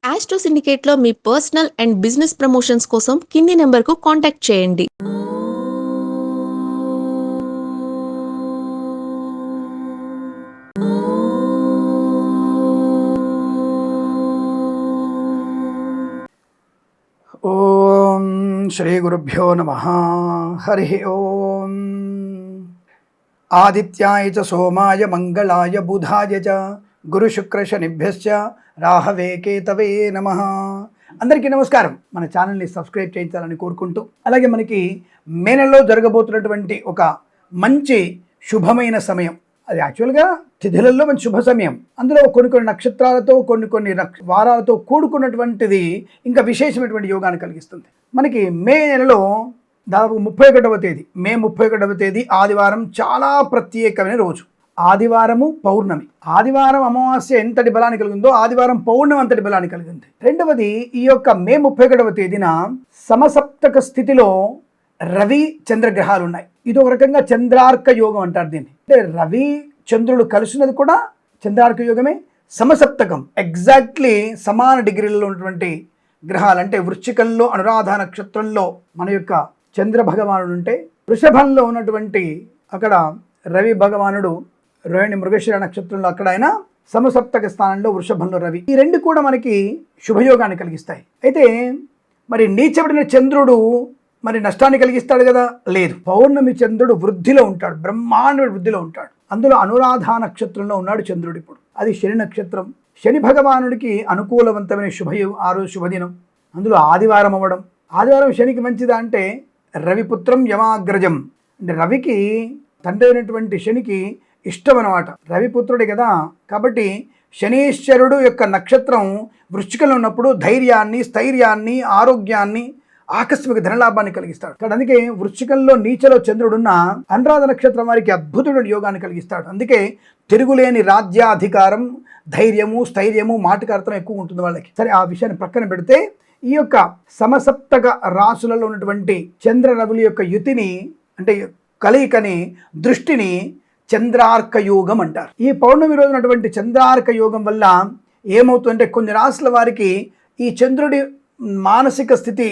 Astro సిండికేట్లో మీ personal and business promotions కోసం కింది నెంబర్కు కాంటాక్ట్ చేయండి. ఓం శ్రీ గురుభ్యో నమ. హరి ఓం. ఆదిత్యాయ చ సోమాయ మంగళాయ బుధాయ చ గురుశుక్రశనిభ్యశ్చ రాహవే కేతవే నమ. అందరికీ నమస్కారం. మన ఛానల్ని సబ్స్క్రైబ్ చేయించాలని కోరుకుంటూ, అలాగే మనకి మే నెలలో జరగబోతున్నటువంటి ఒక మంచి శుభమైన సమయం, అది యాక్చువల్గా తిథులలో మంచి శుభ సమయం. అందులో కొన్ని నక్షత్రాలతో కొన్ని వారాలతో కూడుకున్నటువంటిది ఇంకా విశేషమైనటువంటి యోగాన్ని కలిగిస్తుంది. మనకి మే నెలలో దాదాపు 31వ తేదీ, మే 31వ తేదీ ఆదివారం చాలా ప్రత్యేకమైన రోజు. ఆదివారము పౌర్ణమి. ఆదివారం అమావాస్య ఎంతటి బలాన్ని కలిగిందో ఆదివారం పౌర్ణమి అంతటి బలాన్ని కలిగింది. రెండవది, ఈ యొక్క మే 31వ తేదీన సమసప్తక స్థితిలో రవి చంద్రగ్రహాలు ఉన్నాయి. ఇది ఒక రకంగా చంద్రార్క యోగం అంటారు దీన్ని. అంటే రవి చంద్రుడు కలిసినది కూడా చంద్రార్క యోగమే. సమసప్తకం ఎగ్జాక్ట్లీ సమాన డిగ్రీలలో ఉన్నటువంటి గ్రహాలు. అంటే వృశ్చికంలో అనురాధ నక్షత్రంలో మన యొక్క చంద్ర భగవానుడు ఉంటే, వృషభంలో ఉన్నటువంటి అక్కడ రవి భగవానుడు రోహిణి మృగశిర నక్షత్రంలో అక్కడ ఆయన సమసప్తక స్థానంలో వృషభంలో రవి. ఈ రెండు కూడా మనకి శుభయోగాన్ని కలిగిస్తాయి. అయితే మరి నీచబడిన చంద్రుడు మరి నష్టాన్ని కలిగిస్తాడు కదా? లేదు. పౌర్ణమి చంద్రుడు వృద్ధిలో ఉంటాడు, బ్రహ్మాండ వృద్ధిలో ఉంటాడు. అందులో అనురాధ నక్షత్రంలో ఉన్నాడు చంద్రుడు. ఇప్పుడు అది శని నక్షత్రం. శని భగవానుడికి అనుకూలవంతమైన ఆ రోజు శుభదినం. అందులో ఆదివారం అవ్వడం. ఆదివారం శనికి మంచిదా అంటే రవిపుత్రం యమాగ్రజం, అంటే రవికి తండ్రి అయినటువంటి శనికి ఇష్టం అన్నమాట. రవిపుత్రుడే కదా. కాబట్టి శనీశ్వరుడు యొక్క నక్షత్రం వృశ్చికంలో ఉన్నప్పుడు ధైర్యాన్ని, స్థైర్యాన్ని, ఆరోగ్యాన్ని, ఆకస్మిక ధనలాభాన్ని కలిగిస్తాడు. అందుకే వృశ్చికంలో నీచలో చంద్రుడున్న అనురాధ నక్షత్రం వారికి అద్భుతమైన యోగాన్ని కలిగిస్తాడు. అందుకే తిరుగులేని రాజ్యాధికారం, ధైర్యము, స్థైర్యము, మాటకార్థం ఎక్కువ ఉంటుంది వాళ్ళకి. సరే, ఆ విషయాన్ని ప్రక్కన పెడితే, ఈ యొక్క సమసప్తక రాశులలో ఉన్నటువంటి చంద్ర రవుల యొక్క యుతిని, అంటే కలయికని, దృష్టిని చంద్రార్క యోగం అంటారు. ఈ పౌర్ణమి రోజునటువంటి చంద్రార్క యోగం వల్ల ఏమవుతుందంటే, కొన్ని రాశుల వారికి ఈ చంద్రుడి మానసిక స్థితి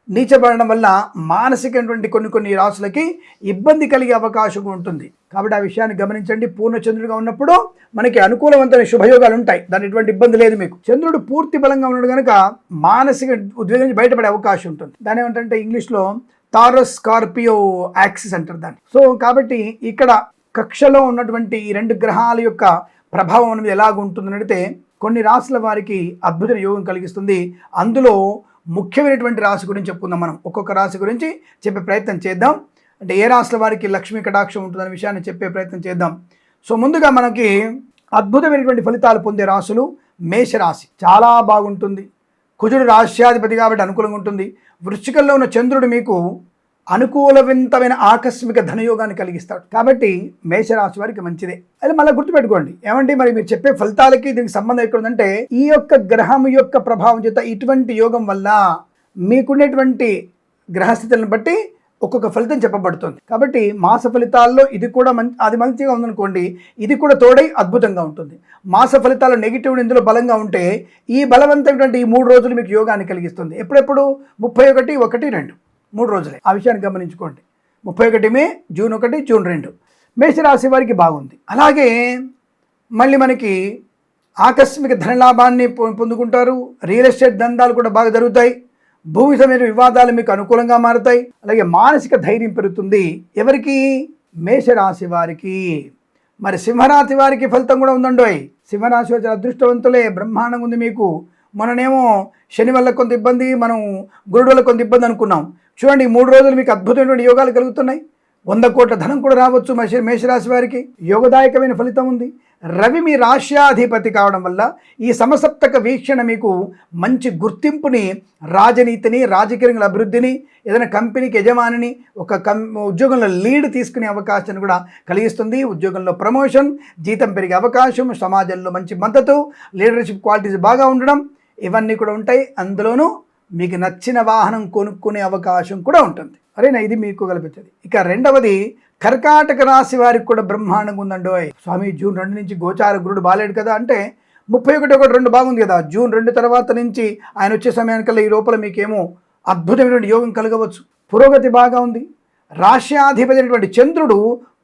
నీచబడడం వల్ల మానసికమైనటువంటి కొన్ని రాశులకి ఇబ్బంది కలిగే అవకాశం ఉంటుంది. కాబట్టి ఆ విషయాన్ని గమనించండి. పూర్ణ చంద్రుడిగా ఉన్నప్పుడు మనకి అనుకూలవంతమైన శుభయోగాలు ఉంటాయి, దాని ఎటువంటి ఇబ్బంది లేదు మీకు. చంద్రుడు పూర్తి బలంగా ఉన్నాడు కనుక మానసిక ఉద్వేగం నుంచి బయటపడే అవకాశం ఉంటుంది. దాని ఏమంటే ఇంగ్లీష్లో టారస్ స్కార్పియో యాక్సిస్ అంటారు దాన్ని. సో కాబట్టి ఇక్కడ కక్షలో ఉన్నటువంటి ఈ రెండు గ్రహాల యొక్క ప్రభావం అనేది ఎలాగుంటుందని అడిగితే, కొన్ని రాశుల వారికి అద్భుత యోగం కలిగిస్తుంది. అందులో ముఖ్యమైనటువంటి రాశి గురించి చెప్పుకుందాం. మనం ఒక్కొక్క రాశి గురించి చెప్పే ప్రయత్నం చేద్దాం. అంటే ఏ రాశుల వారికి లక్ష్మీ కటాక్షం ఉంటుందనే విషయాన్ని చెప్పే ప్రయత్నం చేద్దాం. సో ముందుగా మనకి అద్భుతమైనటువంటి ఫలితాలు పొందే రాశులు మేషరాశి. చాలా బాగుంటుంది. కుజుడు రాశ్యాధిపతి కాబట్టి అనుకూలంగా ఉంటుంది. వృశ్చికంలో ఉన్న చంద్రుడు మీకు అనుకూలవంతమైన ఆకస్మిక ధనయోగాన్ని కలిగిస్తాడు. కాబట్టి మేషరాశి వారికి మంచిదే. అది మళ్ళీ గుర్తుపెట్టుకోండి. ఏమంటే మరి మీరు చెప్పే ఫలితాలకి దీనికి సంబంధం ఎక్కడుందంటే, ఈ యొక్క గ్రహం యొక్క ప్రభావం చేత ఇటువంటి యోగం వల్ల మీకున్నటువంటి గ్రహస్థితులను బట్టి ఒక్కొక్క ఫలితం చెప్పబడుతుంది. కాబట్టి మాస ఫలితాల్లో ఇది కూడా అది మంచిగా ఉందనుకోండి, ఇది కూడా తోడై అద్భుతంగా ఉంటుంది. మాస ఫలితాలు నెగిటివ్ ఇందులో బలంగా ఉంటే, ఈ బలవంతమైనటువంటి ఈ 3 రోజులు మీకు యోగాన్ని కలిగిస్తుంది. ఎప్పుడెప్పుడు 31, 1, 2 3 రోజులే. ఆ విషయాన్ని గమనించుకోండి. 31 మే, జూన్ 1, జూన్ 2 మేషరాశి వారికి బాగుంది. అలాగే మళ్ళీ మనకి ఆకస్మిక ధనలాభాన్ని పొందుకుంటారు. రియల్ ఎస్టేట్ దందాలు కూడా బాగా జరుగుతాయి. భూమి సమేత వివాదాలు మీకు అనుకూలంగా మారుతాయి. అలాగే మానసిక ధైర్యం పెరుగుతుంది. ఎవరికి? మేషరాశి వారికి. మరి సింహరాశి వారికి ఫలితం కూడా ఉందండోయ్. సింహరాశి వారి అదృష్టవంతులే, బ్రహ్మాండంగా ఉంది మీకు. మననేమో శని వల్ల కొంత ఇబ్బంది, మనం గురుడు వల్ల కొంత ఇబ్బంది అనుకున్నాం. చూడండి, 3 రోజులు మీకు అద్భుతమైనటువంటి యోగాలు కలుగుతున్నాయి. 100 కోట్ల ధనం కూడా రావచ్చు మేషరాశి వారికి. యోగదాయకమైన ఫలితం ఉంది. రవి మీ రాశ్యాధిపతి కావడం వల్ల ఈ సమసప్తక వీక్షణ మీకు మంచి గుర్తింపుని, రాజనీతిని, రాజకీయ అభివృద్ధిని, ఏదైనా కంపెనీకి యజమానిని, ఉద్యోగంలో లీడ్ తీసుకునే అవకాశాన్ని కూడా కలిగిస్తుంది. ఉద్యోగంలో ప్రమోషన్, జీతం పెరిగే అవకాశం, సమాజంలో మంచి మద్దతు, లీడర్షిప్ క్వాలిటీస్ బాగా ఉండడం, ఇవన్నీ కూడా ఉంటాయి. అందులోనూ మీకు నచ్చిన వాహనం కొనుక్కునే అవకాశం కూడా ఉంటుంది. అరేనా, ఇది మీకు కల్పించేది. ఇక రెండవది, కర్కాటక రాశి వారికి కూడా బ్రహ్మాండంగా ఉందండోయ్. స్వామి, జూన్ 2 నుంచి గోచార గురుడు బాలేడు కదా అంటే, 31 ఒకటి 2 బాగుంది కదా, జూన్ 2 తర్వాత నుంచి ఆయన వచ్చే సమయానికల్లా ఈ లోపల మీకేమో అద్భుతమైనటువంటి యోగం కలగవచ్చు. పురోగతి బాగా ఉంది. రాష్ట్రాధిపతి అయినటువంటి చంద్రుడు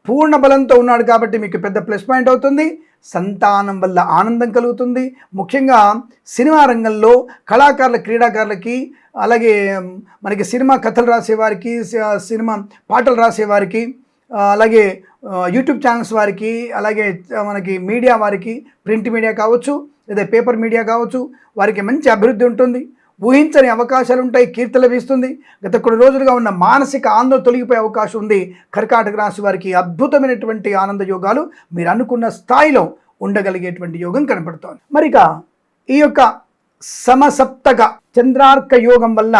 పూర్ణ బలంతో ఉన్నాడు కాబట్టి మీకు పెద్ద ప్లస్ పాయింట్ అవుతుంది. సంతానం వల్ల ఆనందం కలుగుతుంది. ముఖ్యంగా సినిమా రంగంలో కళాకారుల క్రీడాకారులకి, అలాగే మనకి సినిమా కథలు రాసేవారికి, సినిమా పాటలు రాసేవారికి, అలాగే యూట్యూబ్ ఛానల్స్ వారికి, అలాగే మనకి మీడియా వారికి, ప్రింట్ మీడియా కావచ్చు లేదా పేపర్ మీడియా కావచ్చు, వారికి మంచి అభివృద్ధి ఉంటుంది. ఊహించని అవకాశాలు ఉంటాయి. కీర్తి లభిస్తుంది. గత కొన్ని రోజులుగా ఉన్న మానసిక ఆందోళన తొలగిపోయే అవకాశం ఉంది. కర్కాటక రాశి వారికి అద్భుతమైనటువంటి ఆనంద యోగాలు, మీరు అనుకున్న స్థాయిలో ఉండగలిగేటువంటి యోగం కనపడుతోంది. మరిక ఈ యొక్క సమసప్తక చంద్రార్క యోగం వల్ల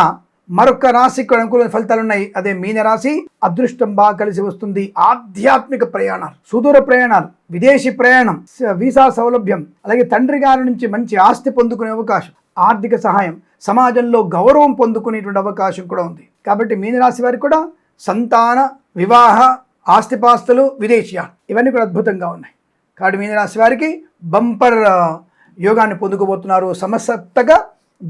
మరొక రాశికి అనుకూల ఫలితాలు ఉన్నాయి. అదే మీనరాశి. అదృష్టం బాగా కలిసి వస్తుంది. ఆధ్యాత్మిక ప్రయాణాలు, సుదూర ప్రయాణాలు, విదేశీ ప్రయాణం, వీసా సౌలభ్యం, అలాగే తండ్రి గారి నుంచి మంచి ఆస్తి పొందుకునే అవకాశం, ఆర్థిక సహాయం, సమాజంలో గౌరవం పొందుకునేటువంటి అవకాశం కూడా ఉంది. కాబట్టి మీనరాశి వారికి కూడా సంతాన, వివాహ, ఆస్తిపాస్తులు, విదేశీయాలు ఇవన్నీ కూడా అద్భుతంగా ఉన్నాయి. కాబట్టి మీనరాశి వారికి బంపర్ యోగాన్ని పొందుకోబోతున్నారు సమసప్తక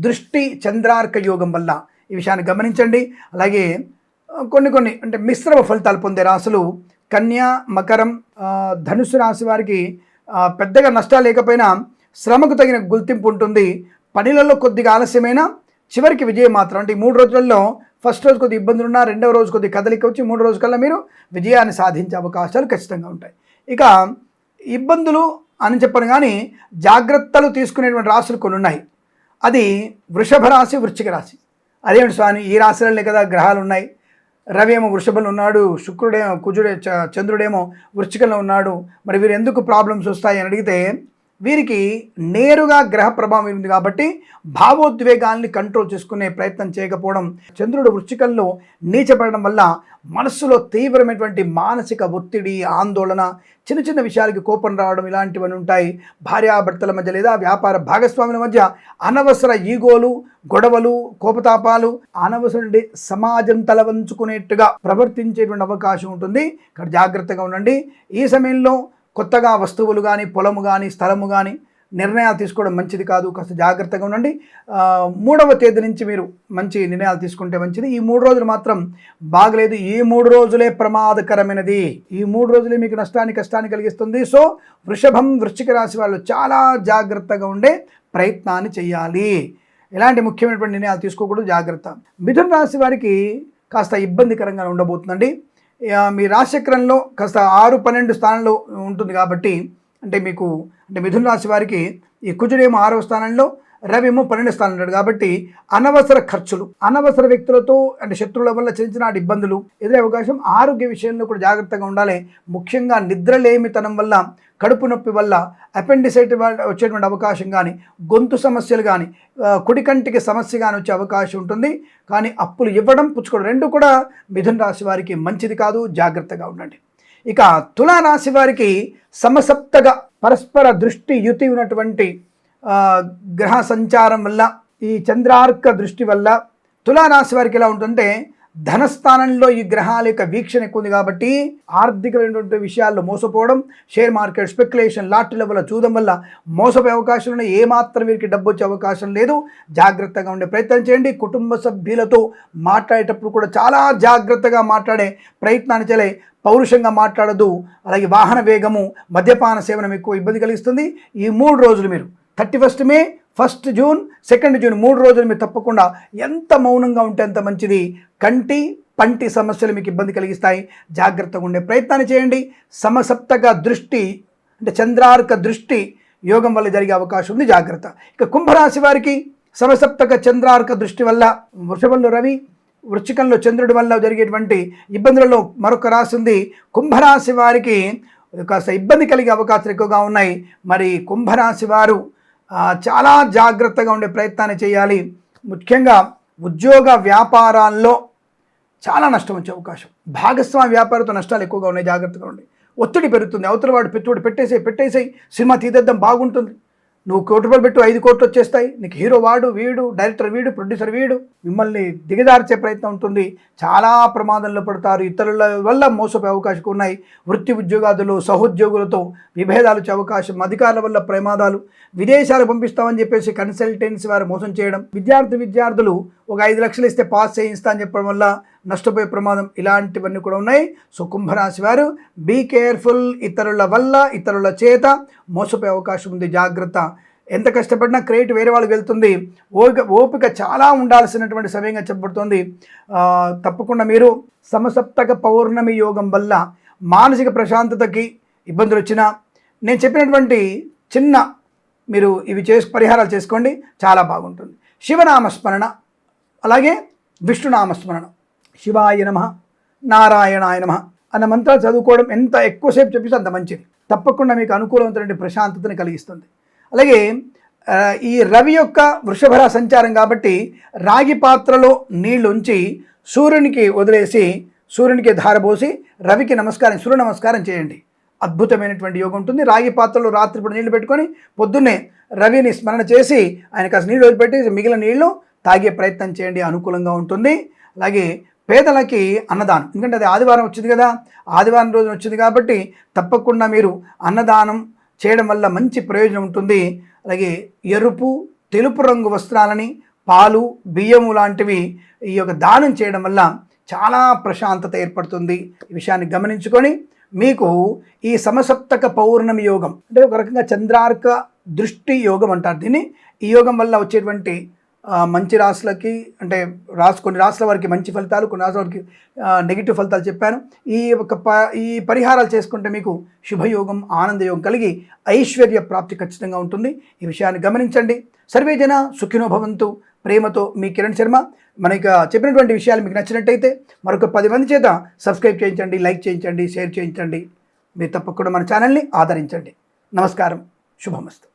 దృష్టి చంద్రార్క యోగం వల్ల. ఈ విషయాన్ని గమనించండి. అలాగే కొన్ని అంటే మిశ్రమ ఫలితాలు పొందే రాశులు కన్యా, మకరం, ధనుసు రాశి వారికి పెద్దగా నష్టాలు లేకపోయినా శ్రమకు తగిన గుర్తింపు ఉంటుంది. పనులలో కొద్దిగా ఆలస్యమైన చివరికి విజయం మాత్రం. అంటే ఈ 3 రోజులలో ఫస్ట్ రోజు కొద్దిగా ఇబ్బందులు ఉన్నా, రెండవ రోజు కొద్దిగా కదలిక వచ్చి 3 రోజు కల్లా మీరు విజయాన్ని సాధించే అవకాశాలు ఖచ్చితంగా ఉంటాయి. ఇక ఇబ్బందులు అని చెప్పను కానీ జాగ్రత్తలు తీసుకునేటువంటి రాశులు కొన్ని ఉన్నాయి. అది వృషభ రాశి, వృశ్చిక రాశి. అదేమిటి స్వామి, ఈ రాశులనే కదా గ్రహాలు ఉన్నాయి. రవి ఏమో వృషభంలో ఉన్నాడు, శుక్రుడేమో చంద్రుడేమో వృశ్చికంలో ఉన్నాడు. మరి వీరు ఎందుకు ప్రాబ్లమ్స్ వస్తాయి అని అడిగితే, వీరికి నేరుగా గ్రహ ప్రభావం ఉంది కాబట్టి భావోద్వేగాల్ని కంట్రోల్ చేసుకునే ప్రయత్నం చేయకపోవడం, చంద్రుడు వృశ్చికంలో నీచపడడం వల్ల మనస్సులో తీవ్రమైనటువంటి మానసిక ఒత్తిడి, ఆందోళన, చిన్న చిన్న విషయాలకి కోపం రావడం ఇలాంటివన్నీ ఉంటాయి. భార్యాభర్తల మధ్య లేదా వ్యాపార భాగస్వాముల మధ్య అనవసర ఈగోలు, గొడవలు, కోపతాపాలు, అనవసర సమాజం తలవంచుకునేట్టుగా ప్రవర్తించేటువంటి అవకాశం ఉంటుంది. ఇక్కడ జాగ్రత్తగా ఉండండి. ఈ సమయంలో కొత్తగా వస్తువులు కానీ, పొలము కానీ, స్థలము కానీ నిర్ణయాలు తీసుకోవడం మంచిది కాదు. కాస్త జాగ్రత్తగా ఉండండి. 3వ తేదీ నుంచి మీరు మంచి నిర్ణయాలు తీసుకుంటే మంచిది. ఈ 3 రోజులు మాత్రం బాగలేదు. ఈ 3 రోజులే ప్రమాదకరమైనది. ఈ 3 రోజులే మీకు కష్టాన్ని కలిగిస్తుంది. సో వృషభం, వృశ్చిక రాశి వాళ్ళు చాలా జాగ్రత్తగా ఉండే ప్రయత్నాన్ని చేయాలి. ఎలాంటి ముఖ్యమైనటువంటి నిర్ణయాలు తీసుకోకూడదు, జాగ్రత్త. మిథున రాశి వారికి కాస్త ఇబ్బందికరంగా ఉండబోతుందండి. మీ రాశిచక్రంలో కాస్త 6, 12 స్థానంలో ఉంటుంది కాబట్టి, అంటే మీకు అంటే మిథున రాశి వారికి ఈ కుజుడేమో 6వ స్థానంలో, రవేమో 12 స్థానంలో ఉంటాడు కాబట్టి అనవసర ఖర్చులు, అనవసర వ్యక్తులతో అంటే శత్రువుల వల్ల చిన్న ఇబ్బందులు ఎదురే అవకాశం. ఆరోగ్య విషయంలో కూడా జాగ్రత్తగా ఉండాలి. ముఖ్యంగా నిద్రలేమితనం వల్ల, కడుపు నొప్పి వల్ల, అపెండిసైట్ వచ్చేటువంటి అవకాశం కానీ, గొంతు సమస్యలు కానీ, కుడి కంటికి సమస్య కానీ వచ్చే అవకాశం ఉంటుంది. కానీ అప్పులు ఇవ్వడం, పుచ్చుకోవడం 2 కూడా మిథున రాశి వారికి మంచిది కాదు. జాగ్రత్తగా ఉండండి. ఇక తులారాశి వారికి సమసప్తగా పరస్పర దృష్టి యుతి ఉన్నటువంటి గ్రహ సంచారం వల్ల, ఈ చంద్రార్క దృష్టి వల్ల తులారాశి వారికి ఎలా ఉంటుందంటే, ధనస్థానంలో ఈ గ్రహాల యొక్క వీక్షణ ఎక్కువ ఉంది కాబట్టి ఆర్థికమైనటువంటి విషయాల్లో మోసపోవడం, షేర్ మార్కెట్ స్పెక్యులేషన్, లాటరీల వల్ల చూడడం వల్ల మోసపోయే అవకాశాలు ఉన్నాయి. ఏమాత్రం వీరికి డబ్బు వచ్చే అవకాశం లేదు. జాగ్రత్తగా ఉండే ప్రయత్నం చేయండి. కుటుంబ సభ్యులతో మాట్లాడేటప్పుడు కూడా చాలా జాగ్రత్తగా మాట్లాడే ప్రయత్నాన్ని చేయాలి. పౌరుషంగా మాట్లాడదు. అలాగే వాహన వేగము, మద్యపాన సేవనం ఎక్కువ ఇబ్బంది కలిగిస్తుంది. ఈ 3 రోజులు మీరు 31 మే, 1 జూన్, 2 జూన్ 3 రోజులు మీరు తప్పకుండా ఎంత మౌనంగా ఉంటే అంత మంచిది. కంటి, పంటి సమస్యలు మీకు ఇబ్బంది కలిగిస్తాయి. జాగ్రత్తగా ఉండే ప్రయత్నాన్ని చేయండి. సమసప్తక దృష్టి అంటే చంద్రార్క దృష్టి యోగం వల్ల జరిగే అవకాశం ఉంది. జాగ్రత్త. ఇక కుంభరాశి వారికి సమసప్తక చంద్రార్క దృష్టి వల్ల వృషభంలో రవి, వృశ్చికంలో చంద్రుడి వల్ల జరిగేటువంటి ఇబ్బందులలో మరొక రాశి ఉంది. కుంభరాశి వారికి కాస్త ఇబ్బంది కలిగే అవకాశాలు ఎక్కువగా ఉన్నాయి. మరి కుంభరాశి వారు చాలా జాగ్రత్తగా ఉండే ప్రయత్నాన్ని చేయాలి. ముఖ్యంగా ఉద్యోగ వ్యాపారాల్లో చాలా నష్టం వచ్చే అవకాశం, భాగస్వామి వ్యాపారంతో నష్టాలు ఎక్కువగా ఉన్నాయి. జాగ్రత్తగా ఉండి. ఒత్తిడి పెరుగుతుంది. అవతల వాడు పెట్టుబడి పెట్టేసేయి, సినిమా తీసేద్దాం బాగుంటుంది, నువ్వు ₹1 పెట్టు 5 కోట్లు వచ్చేస్తాయి. నీకు హీరో వాడు, వీడు డైరెక్టర్ వీడు, ప్రొడ్యూసర్ వీడు, మిమ్మల్ని దిగజార్చే ప్రయత్నం ఉంటుంది. చాలా ప్రమాదంలో పడతారు. ఇతరుల వల్ల మోసపోయే అవకాశం ఉన్నాయి. వృత్తి ఉద్యోగాదులు సహోద్యోగులతో విభేదాలు వచ్చే అవకాశం, అధికారుల వల్ల ప్రమాదాలు, విదేశాలు పంపిస్తామని చెప్పేసి కన్సల్టెన్సీ వారు మోసం చేయడం, విద్యార్థులు ఒక 5 లక్షలు ఇస్తే పాస్ చేయిస్తా అని చెప్పడం వల్ల నష్టపోయే ప్రమాదం, ఇలాంటివన్నీ కూడా ఉన్నాయి. సో కుంభరాశి వారు బీ కేర్ఫుల్. ఇతరుల వల్ల ఇతరుల చేత మోసపోయే అవకాశం ఉంది, జాగ్రత్త. ఎంత కష్టపడినా క్రెడిట్ వేరే వాళ్ళకి వెళ్తుంది. ఓపిక చాలా ఉండాల్సినటువంటి సమయంగా చెప్పబడుతుంది. తప్పకుండా మీరు సమసప్తక పౌర్ణమి యోగం వల్ల మానసిక ప్రశాంతతకి ఇబ్బందులు వచ్చినా నేను చెప్పినటువంటి చిన్న మీరు ఇవి పరిహారాలు చేసుకోండి, చాలా బాగుంటుంది. శివనామస్మరణ, అలాగే విష్ణునామస్మరణ, శివాయ నమః, నారాయణాయ నమః అన్న మంత్రాలు చదువుకోవడం ఎంత ఎక్కువసేపు చెప్పిస్తే అంత మంచిది. తప్పకుండా మీకు అనుకూలమైనటువంటి ప్రశాంతతని కలిగిస్తుంది. అలాగే ఈ రవి యొక్క వృషభర సంచారం కాబట్టి రాగి పాత్రలో నీళ్లు ఉంచి సూర్యునికి వదిలేసి సూర్యునికి ధారపోసి రవికి సూర్య నమస్కారం చేయండి. అద్భుతమైనటువంటి యోగం ఉంటుంది. రాగి పాత్రలో రాత్రిపూట నీళ్లు పెట్టుకొని పొద్దున్నే రవిని స్మరణ చేసి ఆయన కాస్త నీళ్ళు వదిలిపెట్టి మిగిలిన నీళ్లు తాగే ప్రయత్నం చేయండి, అనుకూలంగా ఉంటుంది. అలాగే పేదలకి అన్నదానం, ఎందుకంటే అది ఆదివారం వచ్చింది కదా, ఆదివారం రోజు వచ్చింది కాబట్టి తప్పకుండా మీరు అన్నదానం చేయడం వల్ల మంచి ప్రయోజనం ఉంటుంది. అలాగే ఎరుపు తెలుపు రంగు వస్త్రాలని, పాలు, బియ్యము లాంటివి ఈ యొక్క దానం చేయడం వల్ల చాలా ప్రశాంతత ఏర్పడుతుంది. ఈ విషయాన్ని గమనించుకొని మీకు ఈ సమసప్తక పౌర్ణమి యోగం అంటే ఒక రకంగా చంద్రార్క దృష్టి యోగం అంటారు దీన్ని. ఈ యోగం వల్ల వచ్చేటువంటి మంచి రాశులకి అంటే కొన్ని రాశుల వారికి మంచి ఫలితాలు, కొన్ని రాశుల వారికి నెగిటివ్ ఫలితాలు చెప్పాను. ఈ పరిహారాలు చేసుకుంటే మీకు శుభయోగం, ఆనందయోగం కలిగి ఐశ్వర్య ప్రాప్తి ఖచ్చితంగా ఉంటుంది. ఈ విషయాన్ని గమనించండి. సర్వేజన సుఖినో భవంతు. ప్రేమతో మీ కిరణ్ శర్మ. మనకి చెప్పినటువంటి విషయాలు మీకు నచ్చినట్టయితే మరొక 10 మంది చేత సబ్స్క్రైబ్ చేయించండి, లైక్ చేయించండి, షేర్ చేయించండి. మీరు తప్పకుండా మన ఛానల్ని ఆదరించండి. నమస్కారం. శుభమస్తు.